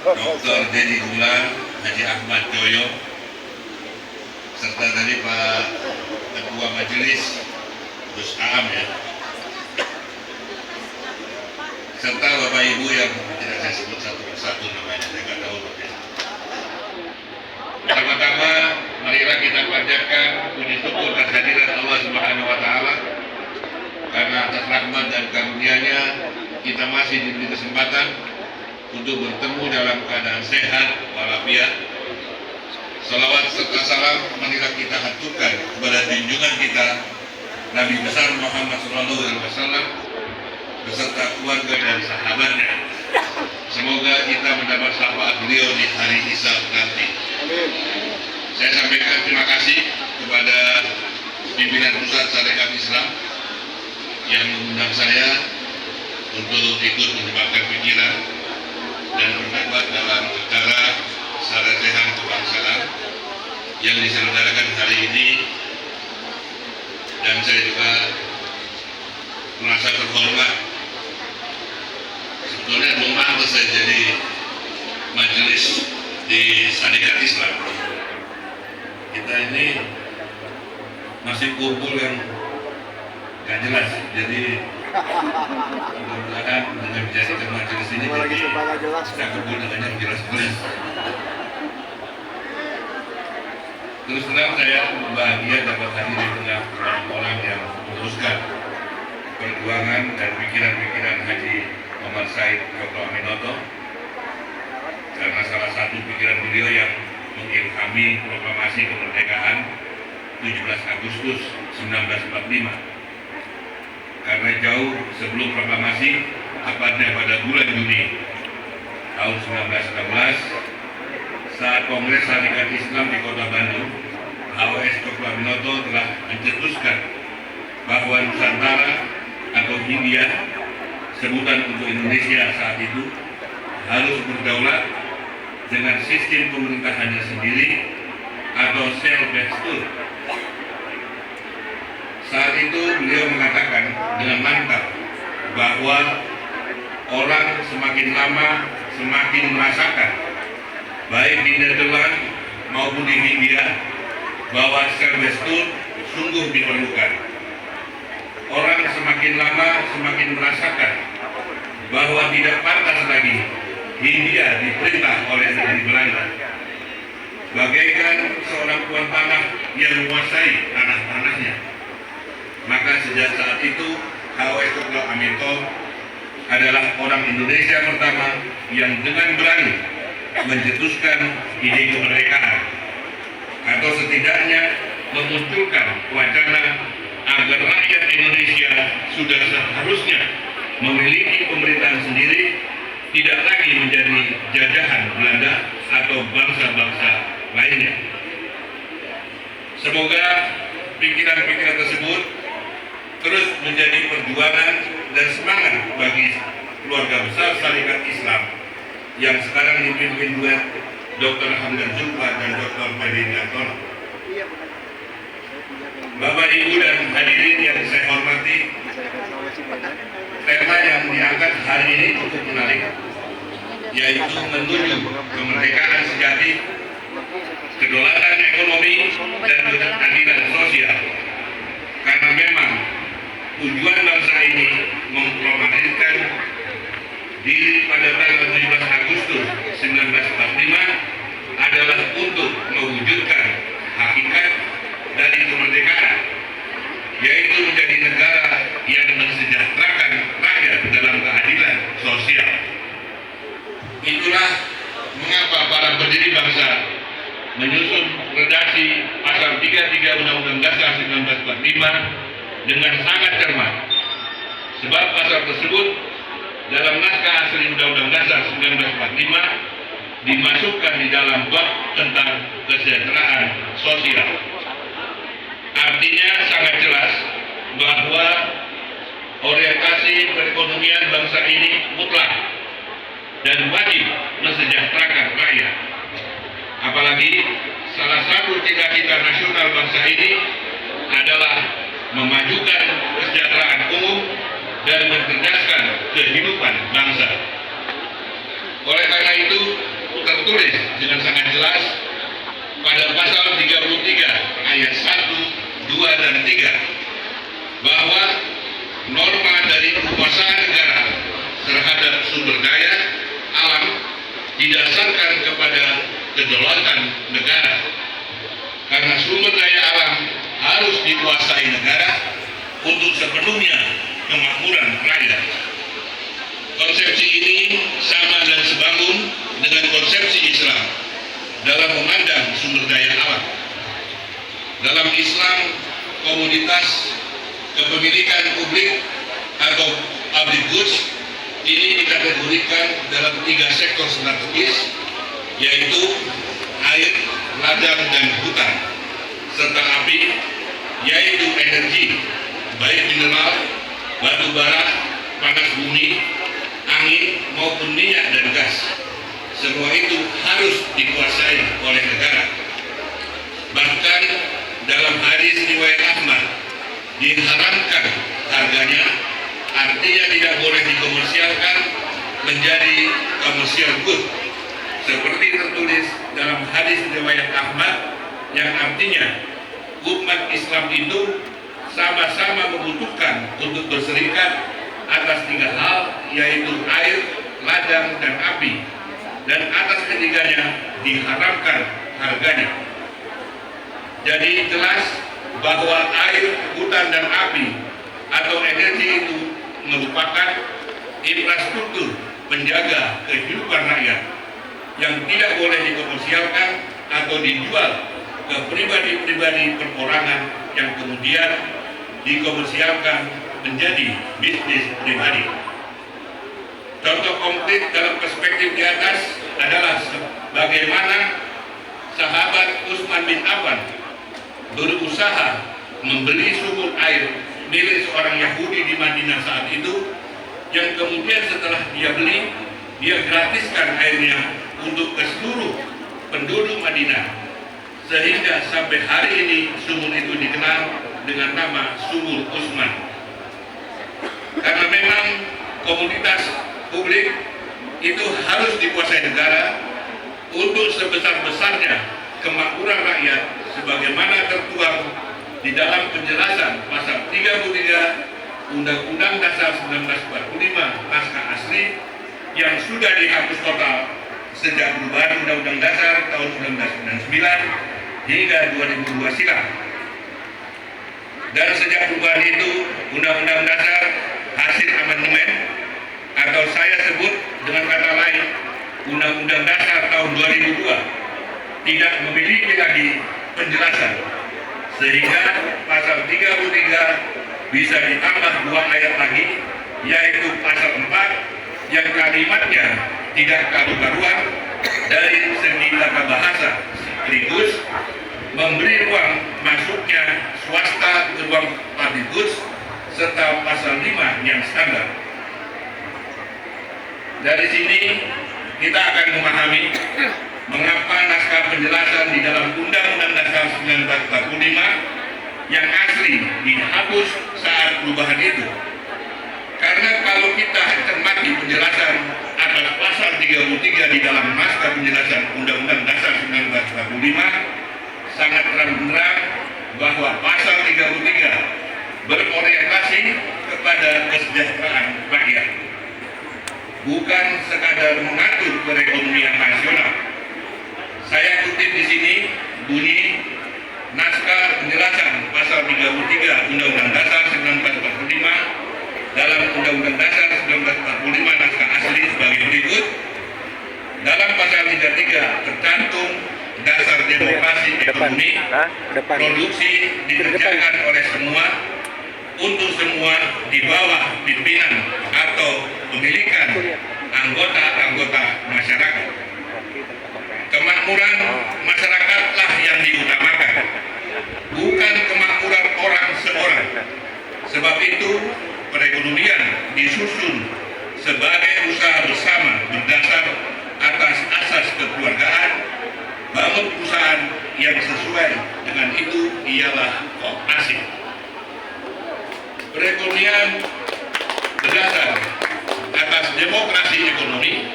Dr. Dedi Gular, Haji Ahmad Joyo, serta tadi Pak Ketua Majelis Gus Aam ya, serta Bapak Ibu yang tidak saya sebut satu persatu namanya, saya nggak tahu Pak. Pertama-tama, marilah kita panjatkan puji syukur dan hadirat Allah Subhanahu Wa Taala karena atas rahmat dan karunia-Nya kita masih diberi kesempatan untuk bertemu dalam keadaan sehat walafiat. Salawat serta salam marilah kita haturkan kepada junjungan kita Nabi besar Muhammad SAW beserta keluarga dan sahabatnya. Semoga kita mendapat syafaat beliau di hari hisab nanti. Saya sampaikan terima kasih kepada pimpinan Pusat Sarekat Islam yang mengundang saya untuk ikut menyebarkan pikiran dan berdebat dalam acara Sarasehan Kebangsaan yang diselenggarakan hari ini, dan saya juga merasa terhormat. Sebetulnya belum pantas saya jadi majelis di Sarekat Islam. Kita ini masih kumpul yang gak jelas, jadi mudah-mudahan dengan menjadikan majelis ini jadi kita kumpul dengan yang jelas-jelas. Terus terang saya bahagia dapat hadir di tengah orang yang meneruskan perjuangan dan pikiran-pikiran Haji Muhammad Said Dr. Aminoto, karena salah satu pikiran beliau yang mengilhami proklamasi kemerdekaan 17 Agustus 1945. Karena jauh sebelum proklamasi, tepatnya pada bulan Juni tahun 1916, saat Kongres Sarekat Islam di Kota Bandung, HOS Dr. Aminoto telah mencetuskan bahwa Nusantara atau Hindia, sebutan untuk Indonesia saat itu, harus berdaulat dengan sistem pemerintahannya sendiri atau self-based. Saat itu beliau mengatakan dengan mantap bahwa orang semakin lama semakin merasakan, baik di Nederland maupun di India, bahwa self-based sungguh diperlukan. Orang semakin lama semakin merasakan bahwa tidak pantas lagi Hindia diperintah oleh negeri Belanda, bagaikan seorang tuan tanah yang menguasai tanah-tanahnya. Maka sejak saat itu HOS Dr. Aminoto adalah orang Indonesia pertama yang dengan berani mencetuskan ide kemerdekaan, atau setidaknya memunculkan wacana agar rakyat Indonesia sudah seharusnya memiliki pemerintahan sendiri, tidak lagi menjadi jajahan Belanda atau bangsa-bangsa lainnya. Semoga pikiran-pikiran tersebut terus menjadi perjuangan dan semangat bagi keluarga besar Sarekat Islam yang sekarang dipimpin oleh Dr. Hamdan Zulfa dan Dr. Fadil Antono. Bapak, Ibu, dan hadirin yang saya hormati, tema yang diangkat hari ini cukup menarik, yaitu menuju kemerdekaan sejati, kedaulatan ekonomi, dan keadilan sosial. Karena memang tujuan bangsa ini memproklamasikan diri pada tanggal 17 Agustus 1945 adalah untuk mewujudkan hakikat dari kemerdekaan, yaitu menjadi negara yang mensejahterakan rakyat dalam keadilan sosial. Itulah mengapa para pendiri bangsa menyusun redaksi pasal 33 Undang-Undang Dasar 1945 dengan sangat cermat, sebab pasal tersebut dalam naskah asli Undang-Undang Dasar 1945 dimasukkan di dalam bab tentang kesejahteraan sosial. Artinya sangat jelas bahwa orientasi perekonomian bangsa ini mutlak dan wajib mensejahterakan rakyat. Apalagi salah satu cita-cita nasional bangsa ini adalah memajukan kesejahteraan umum dan mencerdaskan kehidupan bangsa. Oleh karena itu, tertulis dengan sangat jelas pada pasal 33 ayat 1, 2, dan 3 bahwa norma dari kekuasaan negara terhadap sumber daya alam didasarkan kepada kedaulatan negara. Karena sumber daya alam harus dikuasai negara untuk sepenuhnya kemakmuran rakyat. Konsepsi ini sama dan sebangun dengan konsepsi Islam dalam memandang sumber daya alam. Dalam Islam, komoditas kepemilikan publik atau public goods ini dikategorikan dalam 3 sektor strategis, yaitu air, ladang, dan hutan, serta api, yaitu energi, baik mineral, batu bara, panas bumi, angin, maupun minyak dan gas. Semua itu harus dikuasai oleh negara. Bahkan dalam hadis riwayat Ahmad diharamkan harganya, artinya tidak boleh dikomersialkan menjadi komersial good, seperti tertulis dalam hadis riwayat Ahmad yang artinya umat Islam itu sama-sama membutuhkan untuk berserikat atas 3 hal, yaitu air, ladang, dan api, dan atas ketiganya diharamkan harganya. Jadi jelas bahwa air, hutan, dan api atau energi itu merupakan infrastruktur penjaga kehidupan rakyat yang tidak boleh dikomersialkan atau dijual ke pribadi-pribadi perorangan yang kemudian dikomersialkan menjadi bisnis pribadi. Contoh konkret dalam perspektif di atas adalah bagaimana sahabat Utsman bin Affan berusaha membeli sumur air milik seorang Yahudi di Madinah saat itu, yang kemudian setelah dia beli, dia gratiskan airnya untuk ke seluruh penduduk Madinah, sehingga sampai hari ini sumur itu dikenal dengan nama Sumur Utsman. Karena memang komoditas publik itu harus dikuasai negara untuk sebesar-besarnya kemakmuran rakyat, sebagaimana tertuang di dalam penjelasan pasal 33 Undang-Undang Dasar 1945 naskah asli yang sudah dihapus total sejak perubahan Undang-Undang Dasar tahun 1999 hingga 2002 silam. Dan sejak perubahan itu, Undang-Undang Dasar hasil amandemen, atau saya sebut dengan kata lain Undang-Undang Dasar tahun 2002, tidak memiliki lagi penjelasan, sehingga pasal 33 bisa ditambah 2 ayat lagi, yaitu pasal 4 yang kalimatnya tidak karu-karuan dari segi tata bahasa, sekaligus memberi ruang masuknya swasta ke ruang public goods, serta pasal 5 yang standar. Dari sini kita akan memahami mengapa naskah penjelasan di dalam Undang-Undang Dasar 1945 yang asli dihapus saat perubahan itu. Karena kalau kita cermati penjelasan atas pasal 33 di dalam naskah penjelasan Undang-Undang Dasar 1945, sangat terang-benderang bahwa pasal 33 berorientasi kepada kesejahteraan rakyat, bukan sekadar mengatur perekonomian nasional. Saya kutip di sini bunyi naskah penjelasan pasal 33 Undang-Undang Dasar 1945 dalam Undang-Undang Dasar 1945 naskah asli sebagai berikut. Dalam pasal 33 tercantum dasar demokrasi ekonomi, produksi dikerjakan oleh semua, untuk semua di bawah pimpinan atau pemilikan anggota-anggota masyarakat. Kemakmuran masyarakatlah yang diutamakan, bukan kemakmuran orang seorang. Sebab itu perekonomian disusun sebagai usaha bersama berdasar atas asas kekeluargaan. Bangun perusahaan yang sesuai dengan itu ialah kooperasi. Perekonomian berdasar atas demokrasi ekonomi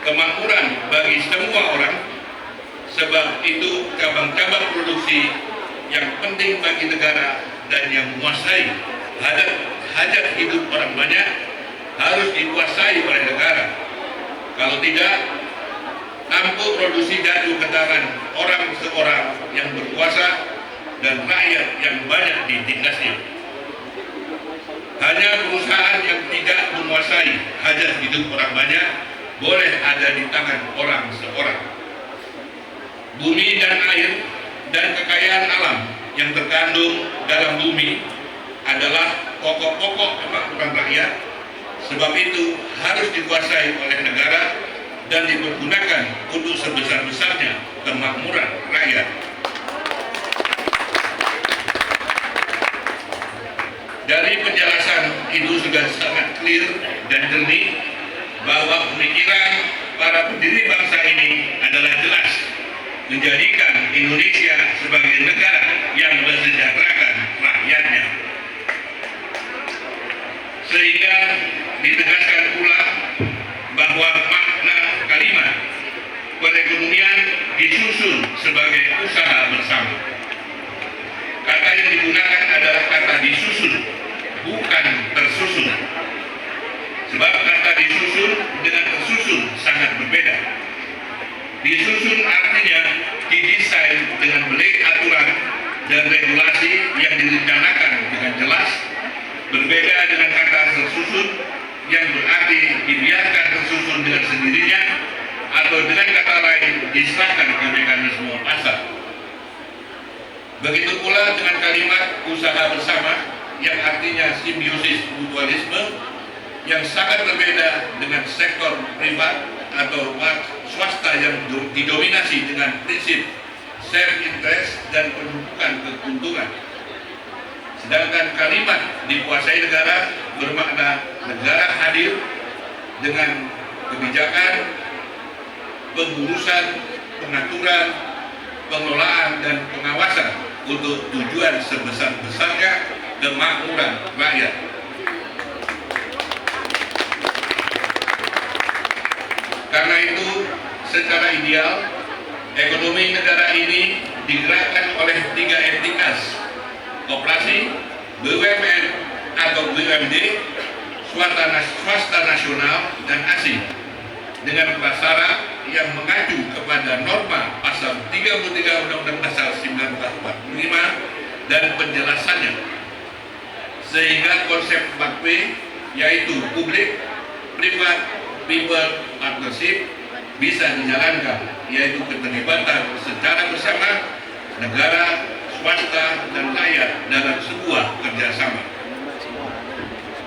kemakmuran bagi semua orang. Sebab itu cabang-cabang produksi yang penting bagi negara dan yang menguasai hajat hidup orang banyak harus dikuasai oleh negara. Kalau tidak, tampuk produksi jatuh ke tangan orang seorang yang berkuasa dan rakyat yang banyak ditindasnya. Hanya perusahaan yang tidak menguasai hajat hidup orang banyak boleh ada di tangan orang seorang. Bumi dan air dan kekayaan alam yang terkandung dalam bumi adalah pokok-pokok kemakmuran rakyat. Sebab itu harus dikuasai oleh negara dan dipergunakan untuk sebesar-besarnya kemakmuran rakyat. Dari penjelasan itu sudah sangat clear dan jernih bahwa pemikiran para pendiri bangsa ini adalah jelas, menjadikan Indonesia sebagai negara yang mensejahterakan rakyatnya. Sehingga ditegaskan pula bahwa makna kalimat perekonomian disusun sebagai usaha bersama. Kata yang digunakan adalah kata disusun, bukan tersusun. Sebab kata disusun dengan tersusun sangat berbeda. Disusun artinya didesain dengan baik aturan dan regulasi yang direncanakan dengan jelas, berbeda dengan kata tersusun yang berarti dibiarkan tersusun dengan sendirinya atau dengan kata lain diserahkan ke mekanisme pasar. Begitu pula dengan kalimat usaha bersama yang artinya simbiosis mutualisme yang sangat berbeda dengan sektor privat atau swasta yang didominasi dengan prinsip self-interest dan penumpukan keuntungan. Sedangkan kalimat dikuasai negara bermakna negara hadir dengan kebijakan, pengurusan, pengaturan, pengelolaan, dan pengawasan untuk tujuan sebesar-besarnya kemakmuran rakyat. Karena itu, secara ideal, ekonomi negara ini digerakkan oleh 3 entitas: koperasi, BUMN atau BUMD, swasta nasional, dan asing, dengan prasyarat yang mengacu kepada norma pasal 33 Undang-Undang Dasar 1945 dan penjelasannya, sehingga konsep 4P yaitu publik, privat, people, partnership bisa dijalankan, yaitu keterlibatan secara bersama negara, swasta, dan rakyat